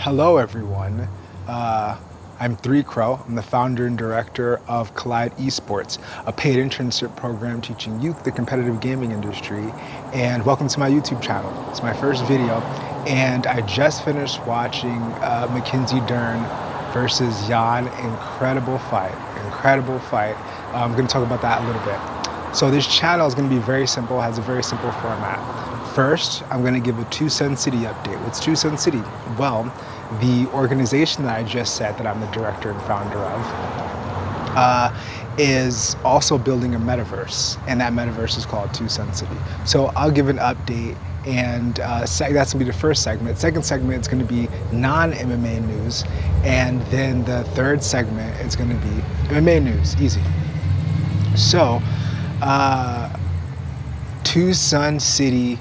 Hello, everyone. I'm 3Crow. I'm the founder and director of Collide Esports, a paid internship program teaching youth the competitive gaming industry. And welcome to my YouTube channel. It's my first video, and I just finished watching Dern versus Jan. Incredible fight. Incredible fight. I'm going to talk about that a little bit. So this channel is going to be very simple. Has a very simple format. First, I'm going to give a Tucson City update. What's Tucson City? Well, the organization that I just said that I'm the director and founder of is also building a metaverse, and that metaverse is called Tucson City. So I'll give an update, and that's going to be the first segment. Second segment is going to be non-MMA news, and then the third segment is going to be MMA news. Easy. So, Tucson City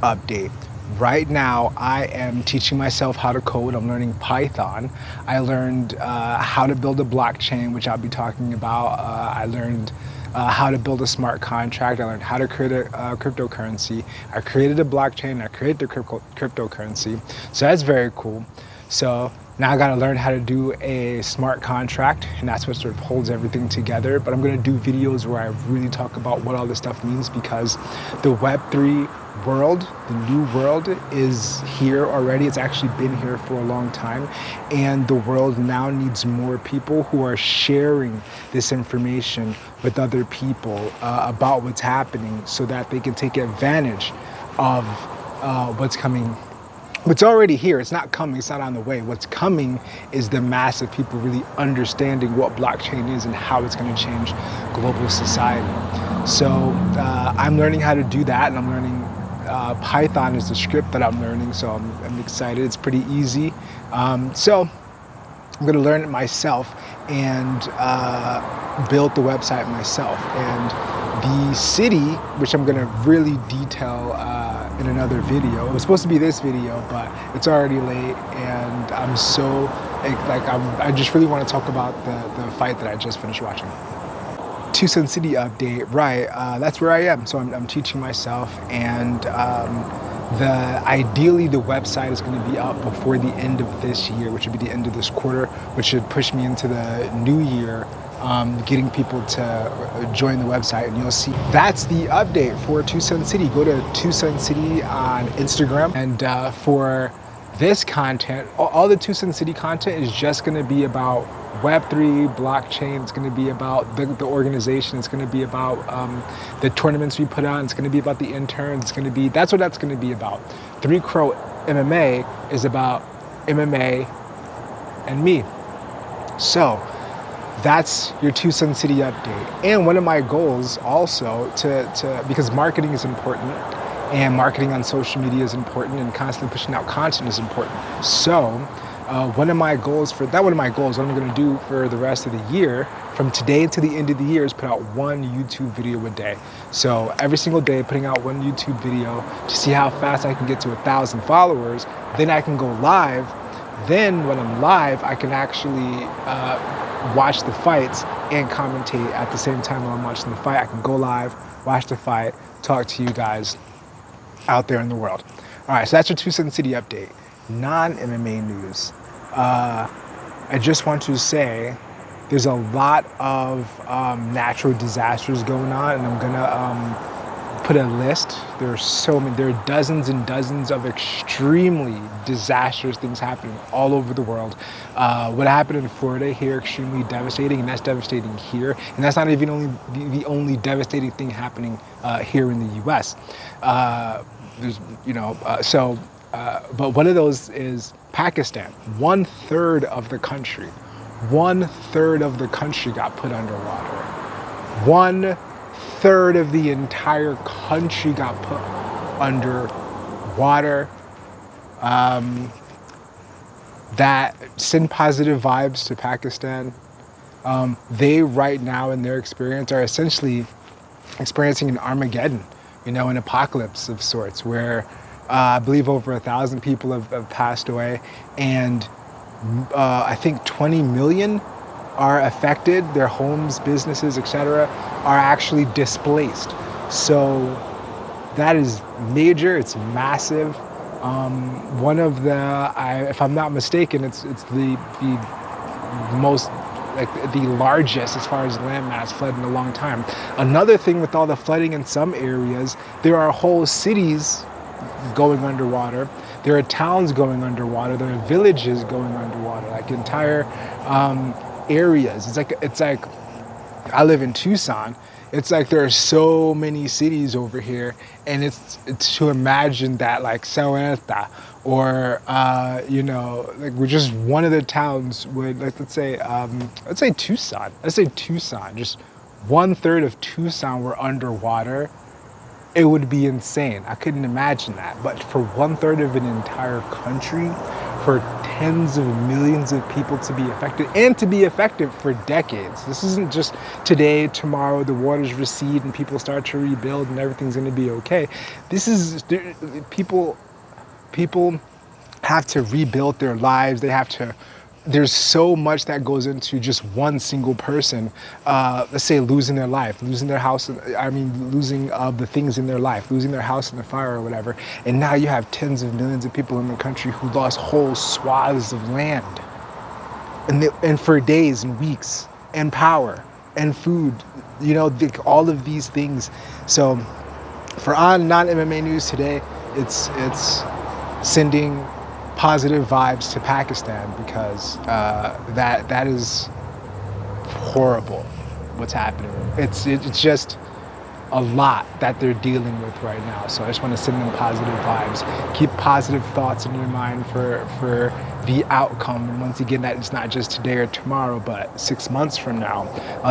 update. Right now, I am teaching myself how to code. I'm learning Python. I learned how to build a blockchain, which I'll be talking about. I learned how to build a smart contract. I learned how to create a cryptocurrency. I created a blockchain. I created the cryptocurrency. So that's very cool. So now I got to learn how to do a smart contract, and that's what sort of holds everything together. But I'm going to do videos where I really talk about what all this stuff means, because the Web3 world, the new world, is here already. It's actually been here for a long time, and the world now needs more people who are sharing this information with other people about what's happening, so that they can take advantage of what's coming. What's already here, it's not coming, it's not on the way. What's coming is the mass of people really understanding what blockchain is and how it's going to change global society. So I'm learning how to do that, and I'm learning Python is the script that I'm learning, so I'm excited. It's pretty easy. So I'm going to learn it myself and build the website myself. And the city, which I'm going to really detail in another video. It was supposed to be this video, but it's already late, and I'm so I just really want to talk about the fight that I just finished watching. Tucson City update, right? That's where I am. So I'm teaching myself, and ideally the website is going to be up before the end of this year, which would be the end of this quarter, which should push me into the new year. Getting people to join the website, and you'll see that's the update for Tucson City. Go to Tucson City on Instagram, and for this content, all the Tucson City content is just going to be about Web3, blockchain. It's going to be about the organization. It's going to be about the tournaments we put on. It's going to be about the interns. That's what that's going to be about. 3Crow MMA is about MMA and me. So that's your Tucson City update. And one of my goals also because marketing is important, and marketing on social media is important, and constantly pushing out content is important. So one of my goals, what I'm going to do for the rest of the year, from today to the end of the year, is put out one YouTube video a day. So every single day, putting out one YouTube video to see how fast I can get to 1,000 followers. Then I can go live. Then when I'm live, I can actually watch the fights and commentate at the same time while I'm watching the fight. I can go live, watch the fight, talk to you guys out there in the world. All right, so that's your Tucson City update. Non-MMA news. I just want to say there's a lot of natural disasters going on, and I'm gonna put a list. There are dozens and dozens of extremely disastrous things happening all over the world. What happened in Florida here, extremely devastating, and that's devastating here. And that's not even the only devastating thing happening here in the U.S. But one of those is Pakistan. 1/3 of the country. 1/3 of the country got put underwater. 1/3 of the entire country got put under water. That send positive vibes to Pakistan. They right now in their experience are essentially experiencing an Armageddon, an apocalypse of sorts, where I believe over 1,000 people have passed away, and I think 20 million are affected. Their homes, businesses, etc. are actually displaced. So that is major. It's massive. One of if I'm not mistaken, it's the most, like the largest as far as landmass flood in a long time. Another thing with all the flooding in some areas, there are whole cities going underwater. There are towns going underwater. There are villages going underwater, like entire areas. It's like I live in Tucson. It's like there are so many cities over here, and it's to imagine that like Sahuarita or like we're just one of the towns would, like, let's say Tucson. Let's say Tucson. Just 1/3 of Tucson were underwater. It would be insane. I couldn't imagine that. But for 1/3 of an entire country, for tens of millions of people to be affected, and to be affected for decades. This isn't just today, tomorrow, the waters recede and people start to rebuild and everything's gonna be okay. This is, people have to rebuild their lives. There's so much that goes into just one single person, let's say losing their life, losing their house, losing the things in their life, losing their house in the fire or whatever. And now you have tens of millions of people in the country who lost whole swaths of land. And for days and weeks, and power, and food, all of these things. So for non-MMA news today, it's sending positive vibes to Pakistan, because that is horrible what's happening. It's just a lot that they're dealing with right now. So I just want to send them positive vibes. Keep positive thoughts in your mind for the outcome. And once again, that it's not just today or tomorrow, but 6 months from now,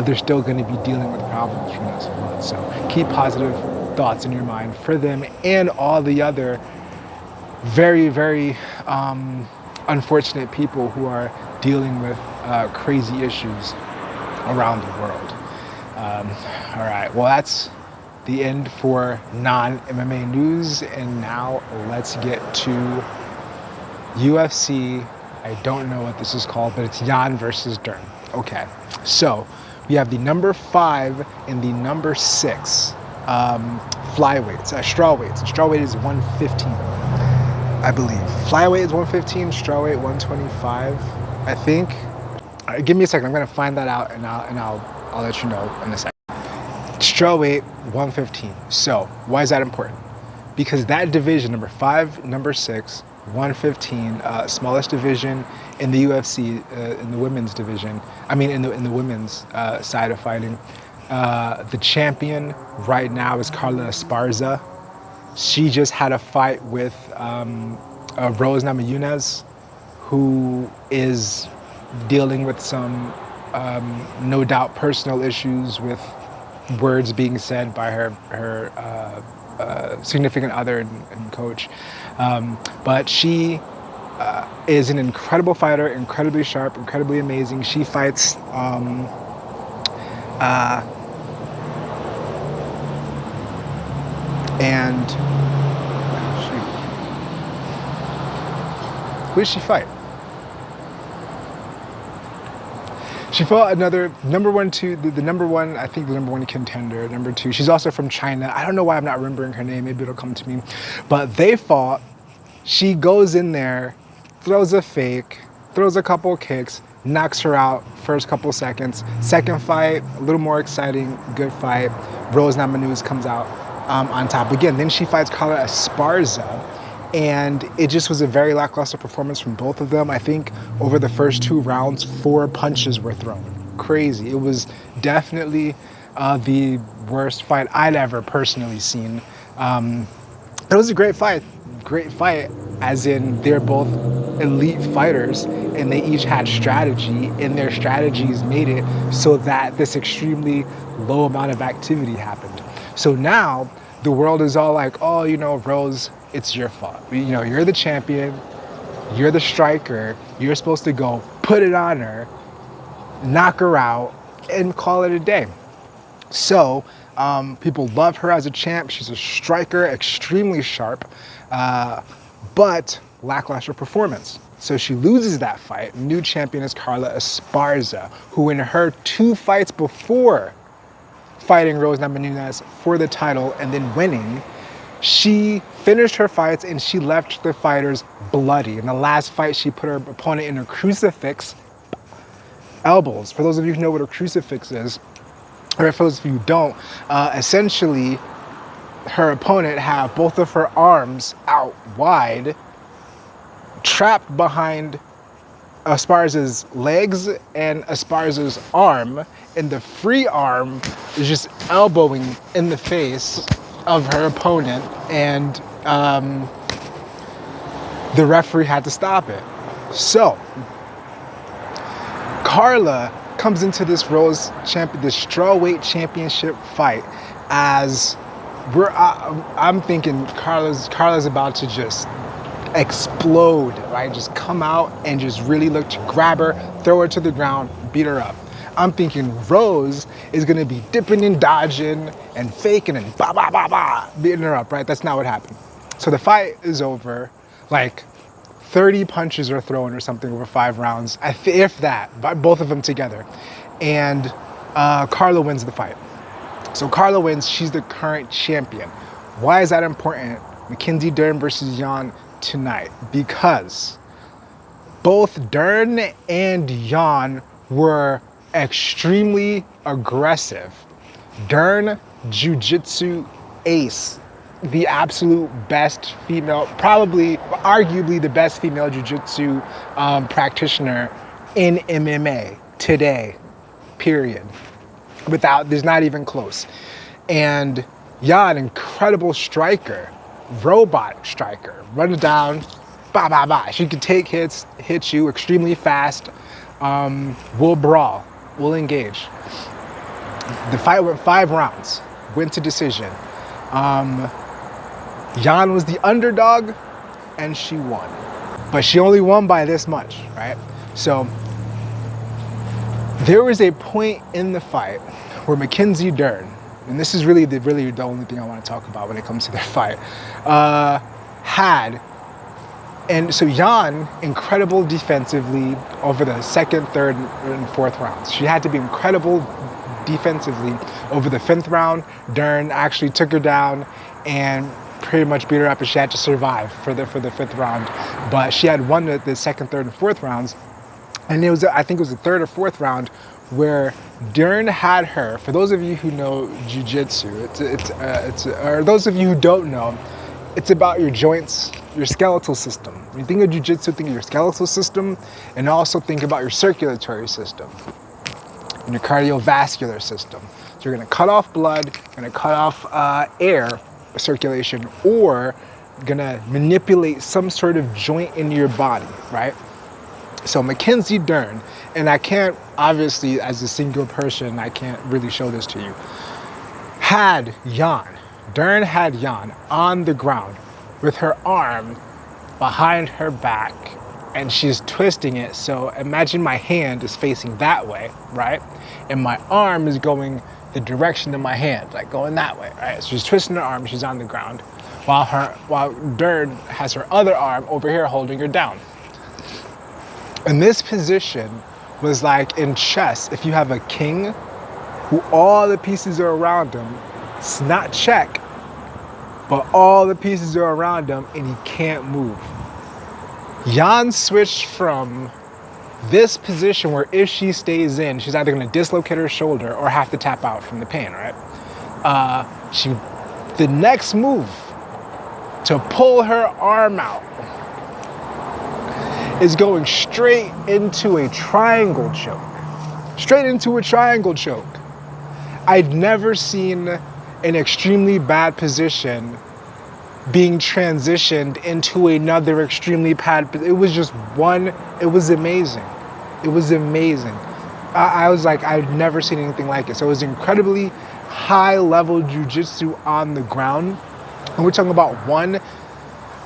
they're still going to be dealing with problems from this flood. So keep positive thoughts in your mind for them and all the other very, very unfortunate people who are dealing with crazy issues around the world. All right, well, that's the end for non-MMA news, and now let's get to UFC. I don't know what this is called, but it's Jan versus Dern. Okay, so we have the number 5 and the number 6 flyweights, strawweights. Strawweight is 115. I believe. Flyweight is 115, strawweight 125, I think. All right, give me a second. I'm gonna find that out, and I'll let you know in a second. Strawweight 115. So why is that important? Because that division, number 5, number 6, 115, smallest division in the UFC, in the women's division. In the women's side of fighting. The champion right now is Carla Esparza. She just had a fight with Rose Namajunas, who is dealing with some, no doubt, personal issues with words being said by her significant other and coach. But she is an incredible fighter, incredibly sharp, incredibly amazing. She fights and who did she fight? She fought another number one contender, number 2. She's also from China. I don't know why I'm not remembering her name. Maybe it'll come to me. But they fought. She goes in there, throws a fake, throws a couple kicks, knocks her out first couple seconds. Second fight, a little more exciting, good fight. Rose Namajunas comes out on top again. Then she fights Carla Esparza, and it just was a very lackluster performance from both of them. I think over the first 2 rounds, 4 punches were thrown. Crazy. It was definitely the worst fight I'd ever personally seen. It was a great fight, as in they're both elite fighters, and they each had strategy, and their strategies made it so that this extremely low amount of activity happened. So now the world is all like, oh, Rose, it's your fault. You're the champion, you're the striker, you're supposed to go put it on her, knock her out, and call it a day. So people love her as a champ. She's a striker, extremely sharp, but lackluster performance. So she loses that fight. New champion is Carla Esparza, who in her 2 fights before fighting Rose Namajunas for the title and then winning, She finished her fights and she left the fighters bloody. In the last fight, she put her opponent in a crucifix, elbows. For those of you who know what a crucifix is, or for those of you who don't, essentially her opponent had both of her arms out wide, trapped behind Esparza's legs and Esparza's arm, and the free arm is just elbowing in the face of her opponent, and the referee had to stop it. So Carla comes into this this strawweight championship fight as I'm thinking Carla's about to just explode, right? Just come out and just really look to grab her, throw her to the ground, beat her up. I'm thinking Rose is gonna be dipping and dodging and faking and beating her up, right? That's not what happened. So the fight is over, like 30 punches are thrown or something over 5 rounds, if that, by both of them together. And Carla wins the fight. So Carla wins, she's the current champion. Why is that important? Mackenzie Dern versus Jan tonight, because both Dern and Jan were extremely aggressive. Dern, jiu-jitsu ace, the absolute best female, probably arguably the best female jiu-jitsu practitioner in MMA today, period. There's not even close. And Jan, incredible striker, robot striker, runs down, She can take hits, hit you extremely fast. We'll brawl, we'll engage. The fight went 5 rounds, went to decision. Jan was the underdog and she won. But she only won by this much, right? So there was a point in the fight where Mackenzie Dern, and this is really the only thing I want to talk about when it comes to their fight, and so Jan, incredible defensively over the second, third, and fourth rounds. She had to be incredible defensively over the 5th round. Dern actually took her down and pretty much beat her up, and she had to survive for the 5th round. But she had won the second, third, and fourth rounds. And I think it was the 3rd or 4th round where Dern had her. For those of you who know jiu-jitsu, or those of you who don't know, it's about your joints, your skeletal system. When you think of jiu-jitsu, think of your skeletal system, and also think about your circulatory system and your cardiovascular system. So you're gonna cut off blood, you're gonna cut off air circulation, or you're gonna manipulate some sort of joint in your body, right? So Mackenzie Dern, and I can't, obviously, as a single person, I can't really show this to you, Dern had Jan on the ground with her arm behind her back, and she's twisting it. So imagine my hand is facing that way, right? And my arm is going the direction of my hand, like going that way, right? So she's twisting her arm, she's on the ground, while Dern has her other arm over here holding her down. And this position was like in chess, if you have a king who all the pieces are around him, it's not check, but all the pieces are around him and he can't move. Jan switched from this position where if she stays in, she's either gonna dislocate her shoulder or have to tap out from the pain, right? The next move to pull her arm out is going straight into a triangle choke. Straight into a triangle choke. I'd never seen an extremely bad position being transitioned into another extremely bad. It was just it was amazing. It was amazing. I was like, I've never seen anything like it. So it was incredibly high level jiu-jitsu on the ground. And we're talking about one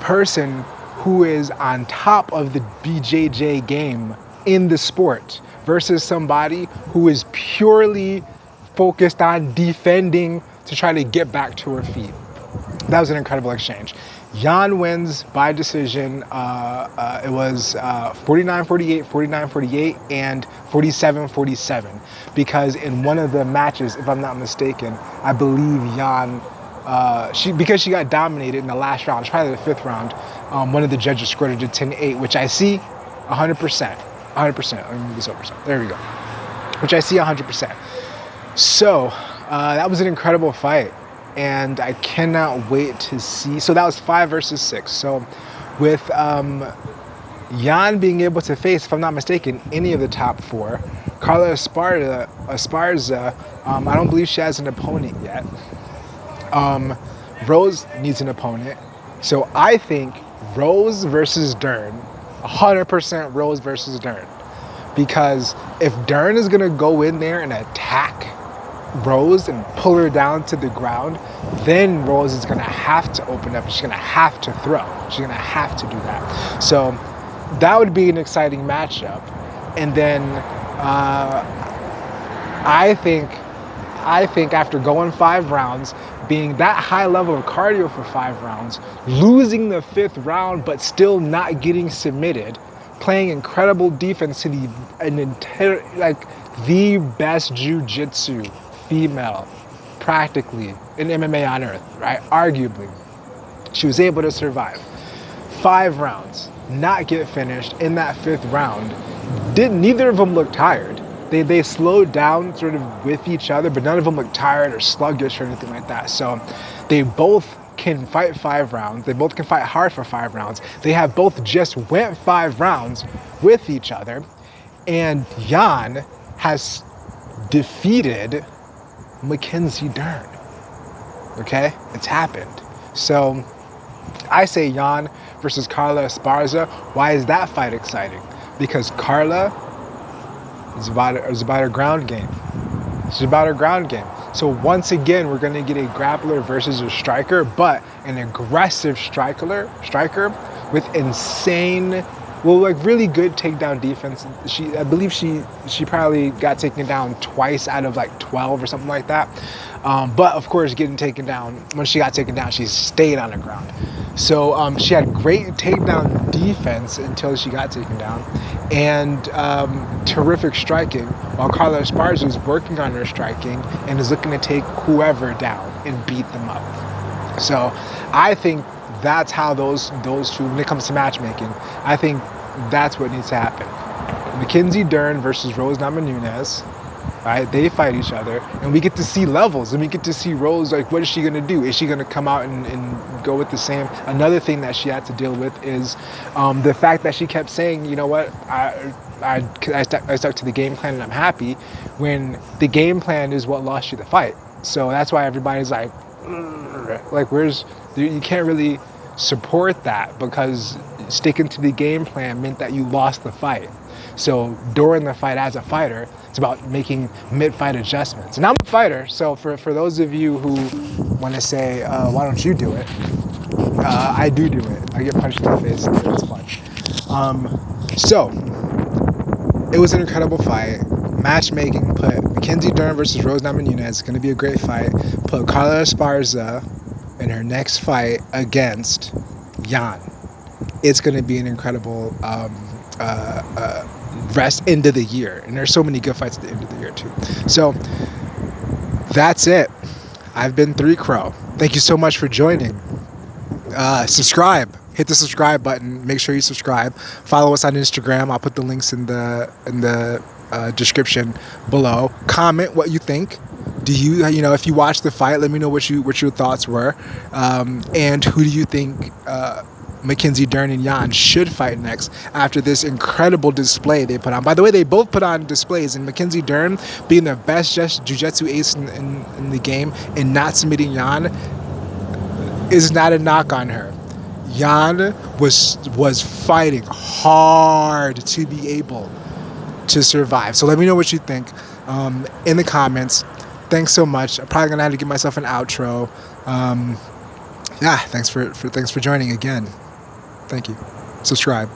person who is on top of the BJJ game in the sport versus somebody who is purely focused on defending to try to get back to her feet. That was an incredible exchange. Jan wins by decision. It was 49-48, 49-48, and 47-47. Because in one of the matches, if I'm not mistaken, I believe Jan because she got dominated in the last round, it's probably the 5th round. One of the judges scored it to 10-8, which I see 100%. 100%. Let me move this over. There we go. Which I see 100%. So that was an incredible fight, and I cannot wait to see. So that was 5 versus 6. So with Jan being able to face, if I'm not mistaken, any of the top 4, Carla Esparza, I don't believe she has an opponent yet. Rose needs an opponent. So I think Rose versus Dern, 100% Rose versus Dern. Because if Dern is going to go in there and attack Rose and pull her down to the ground, then Rose is going to have to open up. She's going to have to throw. She's going to have to do that. So that would be an exciting matchup. And then I think after going 5 rounds, being that high level of cardio for 5 rounds, losing the 5th round but still not getting submitted, playing incredible defense to the best jiu-jitsu female practically in MMA on earth, right? Arguably. She was able to survive 5 rounds, not get finished in that 5th round. Neither of them looked tired. They slowed down sort of with each other, but none of them looked tired or sluggish or anything like that. So they both can fight 5 rounds. They both can fight hard for 5 rounds. They have both just went 5 rounds with each other. And Jan has defeated Mackenzie Dern. Okay? It's happened. So I say Jan versus Carla Esparza. Why is that fight exciting? Because Carla is about her ground game. It's about her ground game. So once again, we're going to get a grappler versus a striker, but an aggressive striker with insane, really good takedown defense. I believe she probably got taken down twice out of 12 or something like that. But of course, getting taken down, when she got taken down, she stayed on the ground. So she had great takedown defense until she got taken down, and terrific striking, while Carla Esparza is working on her striking and is looking to take whoever down and beat them up. So I think that's how those two, when it comes to matchmaking, I think that's what needs to happen. Mackenzie Dern versus Rose Namajunas. Right? They fight each other, and we get to see levels, and we get to see Rose, what is she going to do? Is she going to come out and go with the same? Another thing that she had to deal with is the fact that she kept saying, you know what, I stuck to the game plan and I'm happy, when the game plan is what lost you the fight. So that's why everybody's you can't really support that, because sticking to the game plan meant that you lost the fight. So during the fight as a fighter, it's about making mid-fight adjustments. And I'm a fighter, so for those of you who want to say, why don't you do it? I do it. I get punched in the face. It's fun. So it was an incredible fight. Matchmaking put Mackenzie Dern versus Rose Namajunas. It's going to be a great fight. Put Carla Esparza in her next fight against Jan. It's going to be an incredible rest end of the year, and there's so many good fights at the end of the year too. So that's it. I've been 3 Crow. Thank you so much for joining. Subscribe. Hit the subscribe button. Make sure you subscribe. Follow us on Instagram. I'll put the links in the description below. Comment what you think. Do you if you watched the fight, let me know what your thoughts were, and who do you think Mackenzie Dern and Jan should fight next after this incredible display they put on. By the way, they both put on displays, and Mackenzie Dern being the best jiu-jitsu ace in the game and not submitting Jan is not a knock on her. Jan was fighting hard to be able to survive. So let me know what you think in the comments. Thanks so much. I'm probably gonna have to give myself an outro. Thanks for joining again. Thank you. Subscribe.